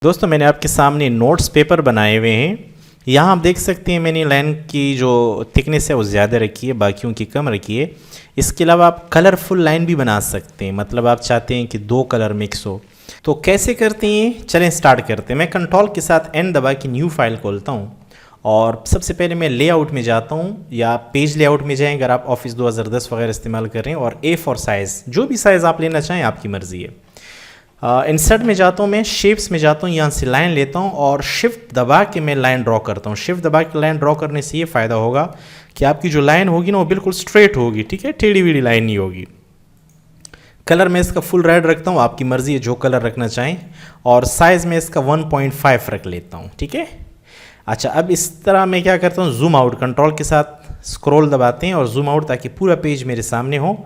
दोस्तों मैंने आपके सामने नोट्स पेपर बनाए हुए हैं। यहाँ आप देख सकते हैं मैंने लाइन की जो थिकनेस है वो ज़्यादा रखी है, बाकियों की कम रखी है। इसके अलावा आप कलरफुल लाइन भी बना सकते हैं, मतलब आप चाहते हैं कि दो कलर मिक्स हो। तो कैसे करते हैं, चलें स्टार्ट करते हैं। मैं कंट्रोल के साथ एन दबा के न्यू फाइल खोलता हूँ और सबसे पहले मैं लेआउट में जाता हूँ, या पेज लेआउट में जाएँ अगर आप ऑफिस 2010 वगैरह इस्तेमाल कर रहे हैं, और ए फॉर साइज़, जो भी साइज़ आप लेना चाहें आपकी मर्ज़ी है। इंसर्ट में जाता हूँ, मैं शेप्स में जाता हूँ, यहाँ से लाइन लेता हूँ और शिफ्ट दबा के मैं लाइन ड्रॉ करता हूँ। शिफ्ट दबा के लाइन ड्रॉ करने से ये फ़ायदा होगा कि आपकी जो लाइन होगी ना वो बिल्कुल स्ट्रेट होगी, ठीक है, टेढ़ी वीढ़ी लाइन नहीं होगी। कलर मैं इसका फुल रेड रखता हूँ, आपकी मर्ज़ी है जो कलर रखना चाहें, और साइज़ में इसका 1.5 रख लेता हूँ, ठीक है। अच्छा, अब इस तरह मैं क्या करता हूँ, जूम आउट, कंट्रोल के साथ स्क्रॉल दबाते हैं और जूम आउट, ताकि पूरा पेज मेरे सामने हो।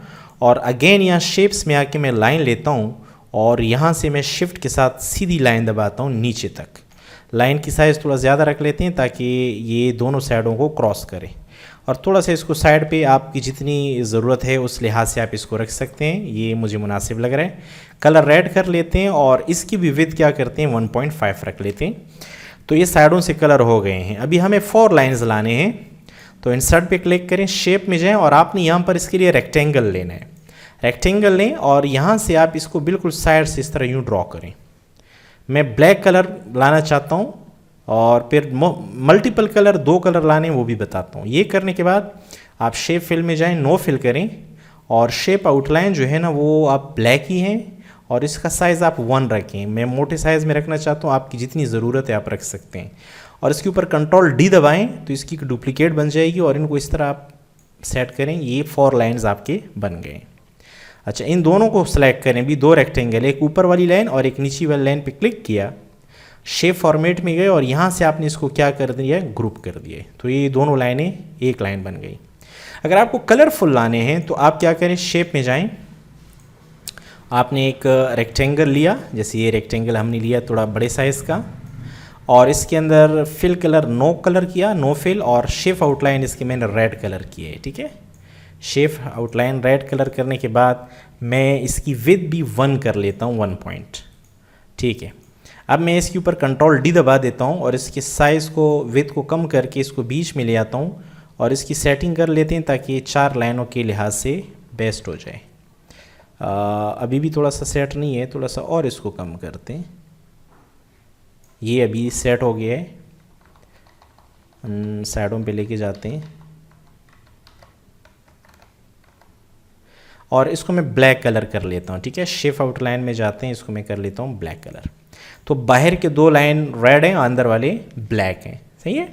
और अगेन यहाँ शेप्स में आके मैं लाइन लेता हूँ और यहाँ से मैं शिफ्ट के साथ सीधी लाइन दबाता हूँ नीचे तक। लाइन की साइज़ थोड़ा ज़्यादा रख लेते हैं ताकि ये दोनों साइडों को क्रॉस करे, और थोड़ा सा इसको साइड पे आपकी जितनी ज़रूरत है उस लिहाज से आप इसको रख सकते हैं, ये मुझे मुनासिब लग रहा है। कलर रेड कर लेते हैं और इसकी भी विड्थ क्या करते हैं, 1.5 रख लेते हैं। तो ये साइडों से कलर हो गए हैं। अभी हमें 4 लाइन्स लाने हैं, तो इंसर्ट पे क्लिक करें, शेप में जाएं और आपने यहाँ पर इसके लिए रेक्टेंगल लेना है। रेक्टेंगल लें और यहाँ से आप इसको बिल्कुल साइड से इस तरह यूँ ड्रॉ करें। मैं ब्लैक कलर लाना चाहता हूँ और फिर मल्टीपल कलर, 2 कलर लाने वो भी बताता हूँ। ये करने के बाद आप शेप फिल में जाएं, नो फिल करें, और शेप आउटलाइन जो है ना वो आप ब्लैक ही हैं, और इसका साइज़ आप 1 रखें। मैं मोटे साइज़ में रखना चाहता हूँ, आपकी जितनी ज़रूरत है आप रख सकते हैं। और इसके ऊपर कंट्रोल डी दबाएँ तो इसकी डुप्लीकेट बन जाएगी, और इनको इस तरह आप सेट करें। ये 4 लाइन्स आपके बन गए। अच्छा, इन दोनों को सिलेक्ट करें, भी 2 रेक्टेंगल, एक ऊपर वाली लाइन और एक नीचे वाली लाइन पे क्लिक किया, शेप फॉर्मेट में गए और यहाँ से आपने इसको क्या कर दिया, ग्रुप कर दिए। तो ये दोनों लाइनें एक लाइन बन गई। अगर आपको कलरफुल लाने हैं तो आप क्या करें, शेप में जाएं, आपने एक रेक्टेंगल लिया, जैसे ये रेक्टेंगल हमने लिया थोड़ा बड़े साइज़ का, और इसके अंदर फिल कलर नो कलर किया, नो फिल, और शेप आउटलाइन इसके मैंने रेड कलर किए है, ठीक है। शेप आउटलाइन रेड कलर करने के बाद मैं इसकी विड्थ भी 1 कर लेता हूँ, 1 पॉइंट, ठीक है। अब मैं इसके ऊपर कंट्रोल डी दबा देता हूँ और इसके साइज़ को, विड्थ को कम करके इसको बीच में ले आता हूँ और इसकी सेटिंग कर लेते हैं ताकि ये 4 लाइनों के लिहाज से बेस्ट हो जाए। अभी भी थोड़ा सा सेट नहीं है, थोड़ा सा और इसको कम करते हैं। ये अभी सेट हो गया है, साइडों पे लेके जाते हैं और इसको मैं ब्लैक कलर कर लेता हूँ, ठीक है। शेप आउटलाइन में जाते हैं, इसको मैं कर लेता हूँ ब्लैक कलर। तो बाहर के 2 लाइन रेड हैं, अंदर वाले ब्लैक हैं, सही है।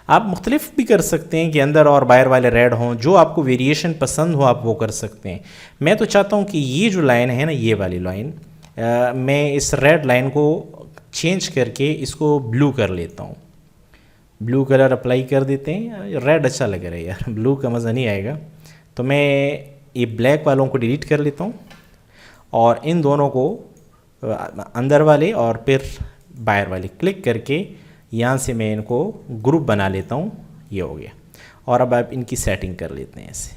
आप मुख्तलिफ भी कर सकते हैं कि अंदर और बाहर वाले रेड हों, जो आपको वेरिएशन पसंद हो आप वो कर सकते हैं। मैं तो चाहता हूँ कि ये जो लाइन है ना, ये वाली लाइन, मैं इस रेड लाइन को चेंज करके इसको ब्लू कर लेता हूँ। ब्लू कलर अप्लाई कर देते हैं, रेड अच्छा लग रहा है यार, ब्लू का मज़ा नहीं आएगा। तो मैं ये ब्लैक वालों को डिलीट कर लेता हूँ और इन दोनों को, अंदर वाले और फिर बाहर वाले, क्लिक करके यहाँ से मैं इनको ग्रुप बना लेता हूँ। ये हो गया। और अब आप इनकी सेटिंग कर लेते हैं ऐसे,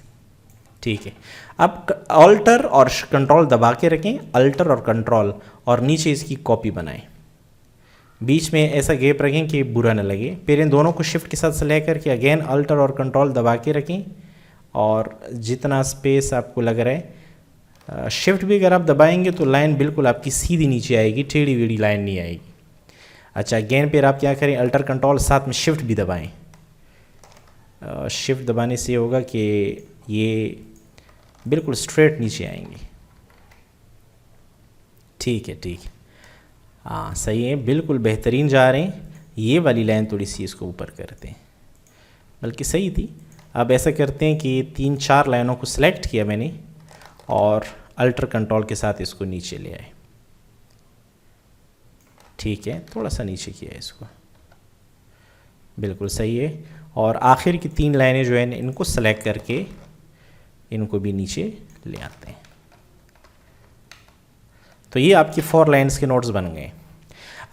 ठीक है। अब अल्टर और कंट्रोल दबा के रखें, अल्टर और कंट्रोल, और नीचे इसकी कॉपी बनाएं। बीच में ऐसा गैप रखें कि बुरा ना लगे। फिर इन दोनों को शिफ्ट के साथ सेलेक्ट करके अगेन अल्टर और कंट्रोल दबा के रखें, और जितना स्पेस आपको लग रहा है, शिफ्ट भी अगर आप दबाएंगे तो लाइन बिल्कुल आपकी सीधी नीचे आएगी, टेढ़ी वीढ़ी लाइन नहीं आएगी। अच्छा, अगेन फिर आप क्या करें, अल्टर कंट्रोल साथ में शिफ्ट भी दबाएं। शिफ्ट दबाने से होगा कि ये बिल्कुल स्ट्रेट नीचे आएंगे, ठीक है, ठीक है। हाँ सही है, बिल्कुल बेहतरीन जा रहे हैं। ये वाली लाइन थोड़ी सी इसको ऊपर करते हैं, बल्कि सही थी। अब ऐसा करते हैं कि 3-4 लाइनों को सिलेक्ट किया मैंने और अल्टर कंट्रोल के साथ इसको नीचे ले आए, ठीक है। थोड़ा सा नीचे किया इसको, बिल्कुल सही है। और आखिर की 3 लाइनें जो है इनको सेलेक्ट करके इनको भी नीचे ले आते हैं। तो ये आपकी 4 लाइन्स के नोट्स बन गए।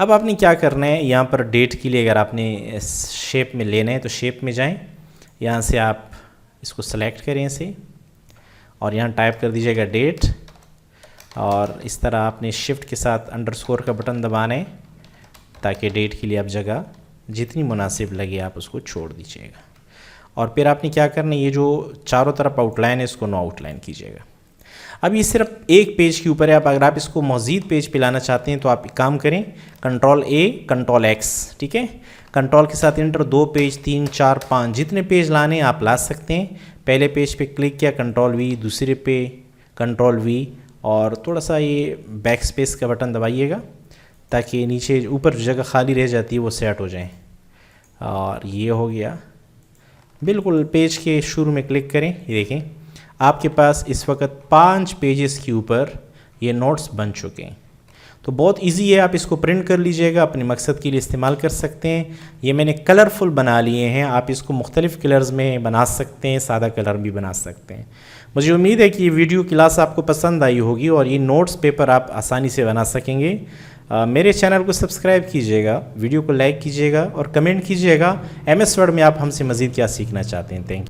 अब आपने क्या करना है, यहाँ पर डेट के लिए अगर आपने शेप में लेना है तो शेप में जाएं, यहाँ से आप इसको सेलेक्ट करें इसे, और यहाँ टाइप कर दीजिएगा डेट, और इस तरह आपने शिफ्ट के साथ अंडरस्कोर का बटन दबाना है ताकि डेट के लिए आप जगह जितनी मुनासिब लगे आप उसको छोड़ दीजिएगा। और फिर आपने क्या करना है, ये जो चारों तरफ आउटलाइन है इसको नो आउटलाइन कीजिएगा। अब ये सिर्फ एक पेज के ऊपर है। अब अगर आप इसको मज़ीद पेज पे लाना चाहते हैं तो आप एक काम करें, कंट्रोल A कंट्रोल X, ठीक है, कंट्रोल के साथ इंटर 2 पेज 3 4 5 जितने पेज लाने हैं आप ला सकते हैं। पहले पेज पे क्लिक किया कंट्रोल V, दूसरे पे कंट्रोल V और थोड़ा सा ये बैक स्पेस का बटन दबाइएगा ताकि नीचे ऊपर जगह खाली रह जाती है वो सेट हो जाए। और ये हो गया। बिल्कुल पेज के शुरू में क्लिक करें, ये देखें आपके पास इस वक्त 5 पेजेस के ऊपर ये नोट्स बन चुके हैं। तो बहुत इजी है, आप इसको प्रिंट कर लीजिएगा, अपने मकसद के लिए इस्तेमाल कर सकते हैं। ये मैंने कलरफुल बना लिए हैं, आप इसको मुख्तलिफ़ कलर्स में बना सकते हैं, सादा कलर भी बना सकते हैं। मुझे उम्मीद है कि ये वीडियो क्लास आपको पसंद आई होगी और ये नोट्स पेपर आप आसानी से बना सकेंगे। मेरे चैनल को सब्सक्राइब कीजिएगा, वीडियो को लाइक कीजिएगा और कमेंट कीजिएगा MS वर्ड में आप हमसे मज़ीद क्या सीखना चाहते हैं। Thank you.